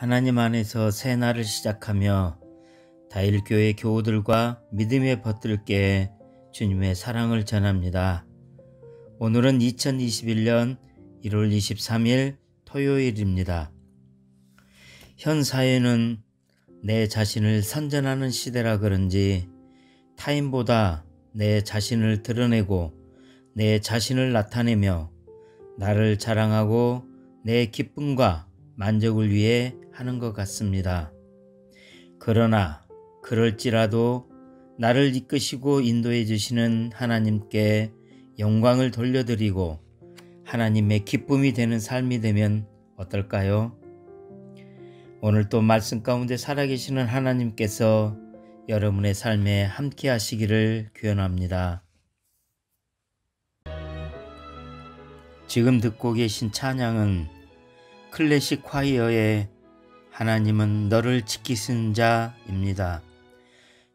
하나님 안에서 새 날을 시작하며 다일교회 교우들과 믿음의 벗들께 주님의 사랑을 전합니다. 오늘은 2021년 1월 23일 토요일입니다. 현 사회는 내 자신을 선전하는 시대라 그런지 타인보다 내 자신을 드러내고 내 자신을 나타내며 나를 자랑하고 내 기쁨과 만족을 위해 하는 것 같습니다. 그러나 그럴지라도 나를 이끄시고 인도해 주시는 하나님께 영광을 돌려드리고 하나님의 기쁨이 되는 삶이 되면 어떨까요? 오늘 또 말씀 가운데 살아계시는 하나님께서 여러분의 삶에 함께 하시기를 기원합니다. 지금 듣고 계신 찬양은 클래식 콰이어의 하나님은 너를 지키신 자입니다.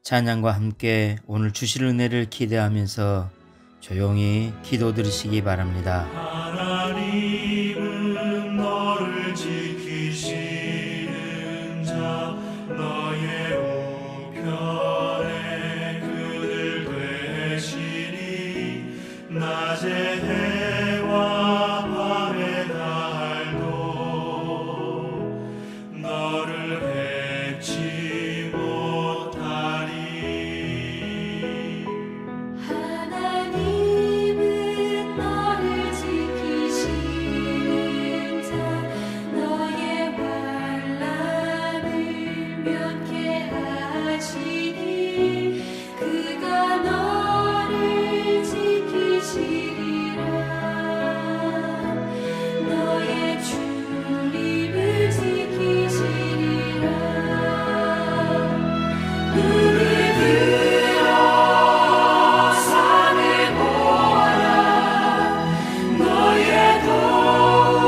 찬양과 함께 오늘 주실 은혜를 기대하면서 조용히 기도 드리시기 바랍니다. 하나님은 너를 지키시는 자, 너의 우편에 그늘 되시니 낮에 해와 밤의 달도 너를 해치 못하리. 하나님은 너를 지키시는 자, 너의 환난을 면케하시니 그가 너를 지키시리라. 너의 출입을 지키시리라. 눈을 들어 산을 보아라. 너의 도움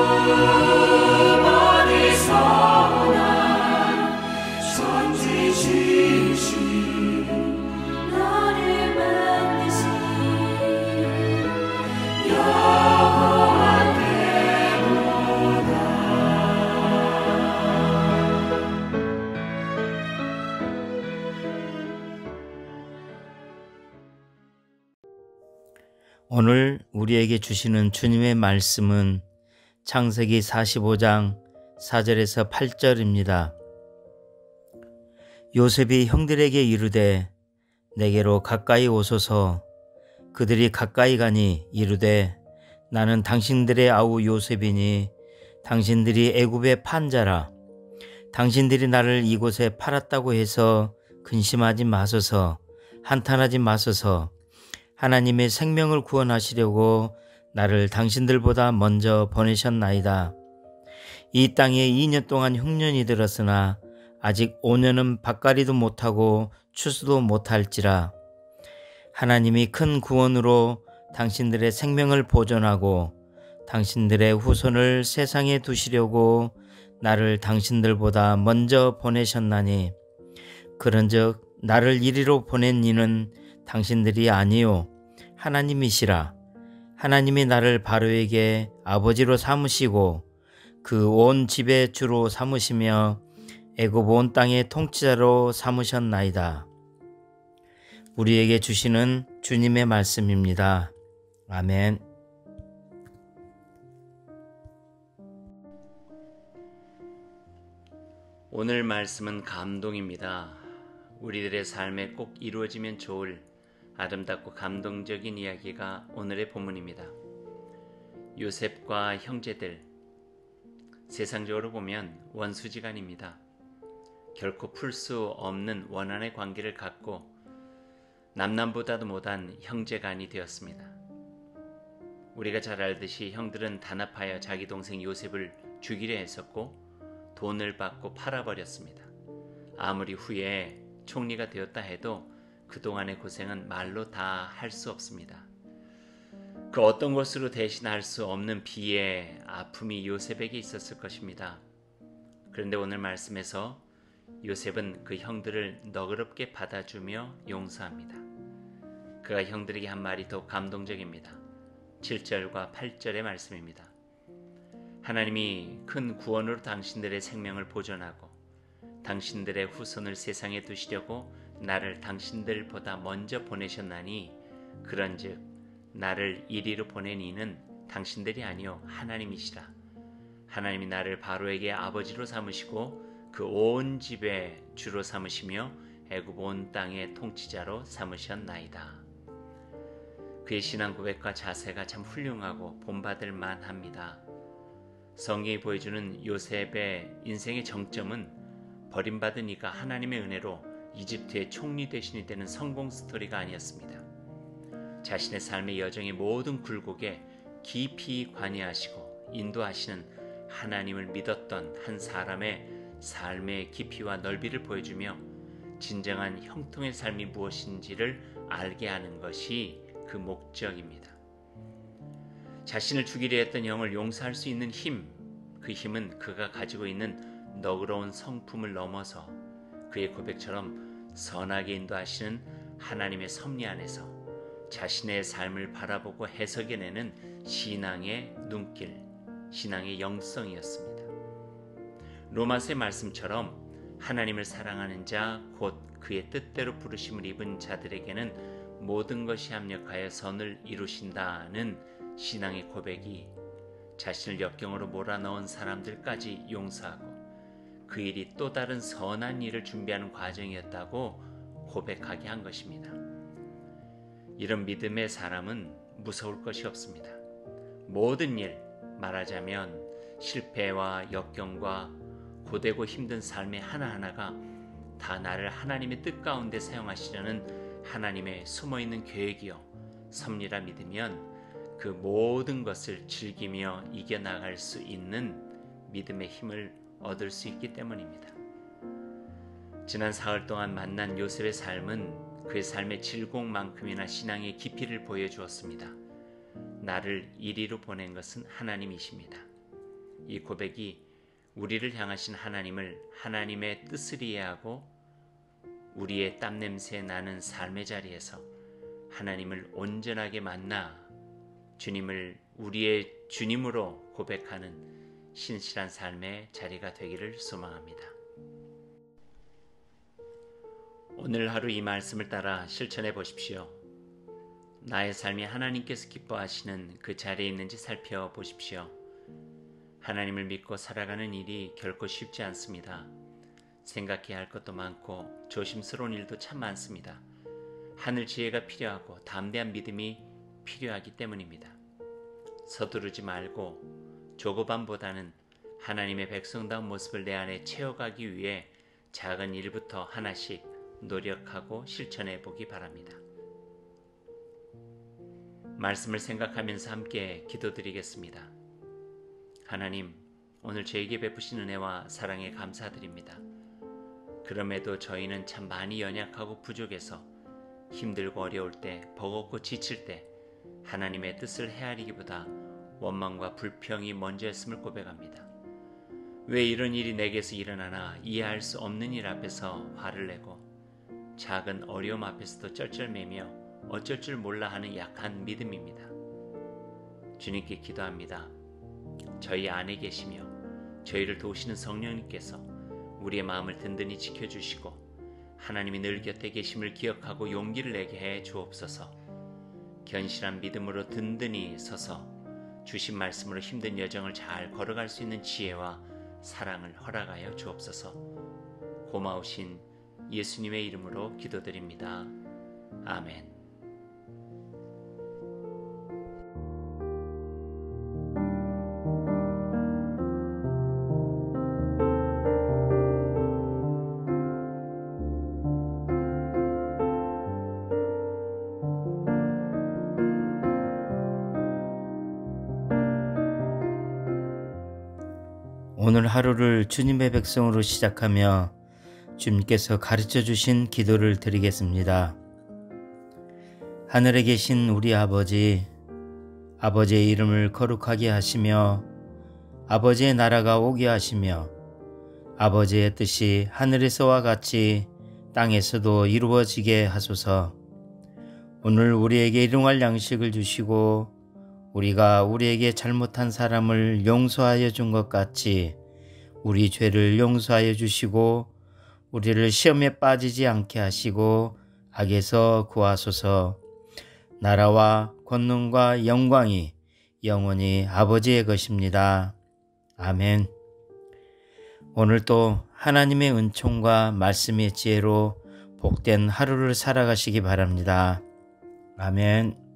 어디서 오나. 천지신신 너를 만드신 여호와께로다. 오늘 우리에게 주시는 주님의 말씀은 창세기 45장 4절에서 8절입니다. 요셉이 형들에게 이르되 내게로 가까이 오소서. 그들이 가까이 가니 이르되 나는 당신들의 아우 요셉이니 당신들이 애굽의 판자라. 당신들이 나를 이곳에 팔았다고 해서 근심하지 마소서. 한탄하지 마소서. 하나님의 생명을 구원하시려고 나를 당신들보다 먼저 보내셨나이다. 이 땅에 2년 동안 흉년이 들었으나 아직 5년은 밭갈이도 못하고 추수도 못할지라. 하나님이 큰 구원으로 당신들의 생명을 보존하고 당신들의 후손을 세상에 두시려고 나를 당신들보다 먼저 보내셨나니 그런즉 나를 이리로 보낸 이는 당신들이 아니요 하나님이시라. 하나님이 나를 바로에게 아버지로 삼으시고 그 온 집의 주로 삼으시며 애굽 온 땅의 통치자로 삼으셨나이다. 우리에게 주시는 주님의 말씀입니다. 아멘. 오늘 말씀은 감동입니다. 우리들의 삶에 꼭 이루어지면 좋을 아름답고 감동적인 이야기가 오늘의 본문입니다. 요셉과 형제들, 세상적으로 보면 원수지간입니다. 결코 풀 수 없는 원한의 관계를 갖고 남남보다도 못한 형제간이 되었습니다. 우리가 잘 알듯이 형들은 단합하여 자기 동생 요셉을 죽이려 했었고 돈을 받고 팔아버렸습니다. 아무리 후에 총리가 되었다 해도 그동안의 고생은 말로 다 할 수 없습니다. 그 어떤 것으로 대신할 수 없는 비애, 아픔이 요셉에게 있었을 것입니다. 그런데 오늘 말씀에서 요셉은 그 형들을 너그럽게 받아주며 용서합니다. 그가 형들에게 한 말이 더 감동적입니다. 7절과 8절의 말씀입니다. 하나님이 큰 구원으로 당신들의 생명을 보존하고 당신들의 후손을 세상에 두시려고 나를 당신들보다 먼저 보내셨나니 그런즉 나를 이리로 보낸 이는 당신들이 아니요 하나님이시라. 하나님이 나를 바로에게 아버지로 삼으시고 그 온 집의 주로 삼으시며 애굽 온 땅의 통치자로 삼으셨나이다. 그의 신앙 고백과 자세가 참 훌륭하고 본받을 만합니다. 성경이 보여주는 요셉의 인생의 정점은 버림받은 이가 하나님의 은혜로 이집트의 총리 대신이 되는 성공 스토리가 아니었습니다. 자신의 삶의 여정의 모든 굴곡에 깊이 관여하시고 인도하시는 하나님을 믿었던 한 사람의 삶의 깊이와 넓이를 보여주며 진정한 형통의 삶이 무엇인지를 알게 하는 것이 그 목적입니다. 자신을 죽이려 했던 영을 용서할 수 있는 힘, 그 힘은 그가 가지고 있는 너그러운 성품을 넘어서 그의 고백처럼 선하게 인도하시는 하나님의 섭리 안에서 자신의 삶을 바라보고 해석해내는 신앙의 눈길, 신앙의 영성이었습니다. 로마서의 말씀처럼 하나님을 사랑하는 자, 곧 그의 뜻대로 부르심을 입은 자들에게는 모든 것이 합력하여 선을 이루신다는 신앙의 고백이 자신을 역경으로 몰아넣은 사람들까지 용서하고 그 일이 또 다른 선한 일을 준비하는 과정이었다고 고백하게 한 것입니다. 이런 믿음의 사람은 무서울 것이 없습니다. 모든 일, 말하자면 실패와 역경과 고되고 힘든 삶의 하나하나가 다 나를 하나님의 뜻 가운데 사용하시려는 하나님의 숨어있는 계획이요 섭리라 믿으면 그 모든 것을 즐기며 이겨나갈 수 있는 믿음의 힘을 얻을 수 있기 때문입니다. 지난 사흘 동안 만난 요셉의 삶은 그의 삶의 질곡만큼이나 신앙의 깊이를 보여주었습니다. 나를 이리로 보낸 것은 하나님이십니다. 이 고백이 우리를 향하신 하나님을 하나님의 뜻을 이해하고 우리의 땀냄새 나는 삶의 자리에서 하나님을 온전하게 만나 주님을 우리의 주님으로 고백하는 신실한 삶의 자리가 되기를 소망합니다. 오늘 하루 이 말씀을 따라 실천해 보십시오. 나의 삶이 하나님께서 기뻐하시는 그 자리에 있는지 살펴보십시오. 하나님을 믿고 살아가는 일이 결코 쉽지 않습니다. 생각해야 할 것도 많고 조심스러운 일도 참 많습니다. 하늘 지혜가 필요하고 담대한 믿음이 필요하기 때문입니다. 서두르지 말고 조급함보다는 하나님의 백성다운 모습을 내 안에 채워가기 위해 작은 일부터 하나씩 노력하고 실천해 보기 바랍니다. 말씀을 생각하면서 함께 기도드리겠습니다. 하나님, 오늘 저에게 베푸신 은혜와 사랑에 감사드립니다. 그럼에도 저희는 참 많이 연약하고 부족해서 힘들고 어려울 때, 버겁고 지칠 때 하나님의 뜻을 헤아리기보다 원망과 불평이 먼저였음을 고백합니다. 왜 이런 일이 내게서 일어나나 이해할 수 없는 일 앞에서 화를 내고 작은 어려움 앞에서도 쩔쩔매며 어쩔 줄 몰라 하는 약한 믿음입니다. 주님께 기도합니다. 저희 안에 계시며 저희를 도우시는 성령님께서 우리의 마음을 든든히 지켜주시고 하나님이 늘 곁에 계심을 기억하고 용기를 내게 해 주옵소서. 견실한 믿음으로 든든히 서서 주신 말씀으로 힘든 여정을 잘 걸어갈 수 있는 지혜와 사랑을 허락하여 주옵소서. 고마우신 예수님의 이름으로 기도드립니다. 아멘. 오늘 하루를 주님의 백성으로 시작하며 주님께서 가르쳐 주신 기도를 드리겠습니다. 하늘에 계신 우리 아버지, 아버지의 이름을 거룩하게 하시며 아버지의 나라가 오게 하시며 아버지의 뜻이 하늘에서와 같이 땅에서도 이루어지게 하소서. 오늘 우리에게 일용할 양식을 주시고 우리가 우리에게 잘못한 사람을 용서하여 준 것 같이 우리 죄를 용서하여 주시고 우리를 시험에 빠지지 않게 하시고 악에서 구하소서. 나라와 권능과 영광이 영원히 아버지의 것입니다. 아멘. 오늘도 하나님의 은총과 말씀의 지혜로 복된 하루를 살아가시기 바랍니다. 아멘.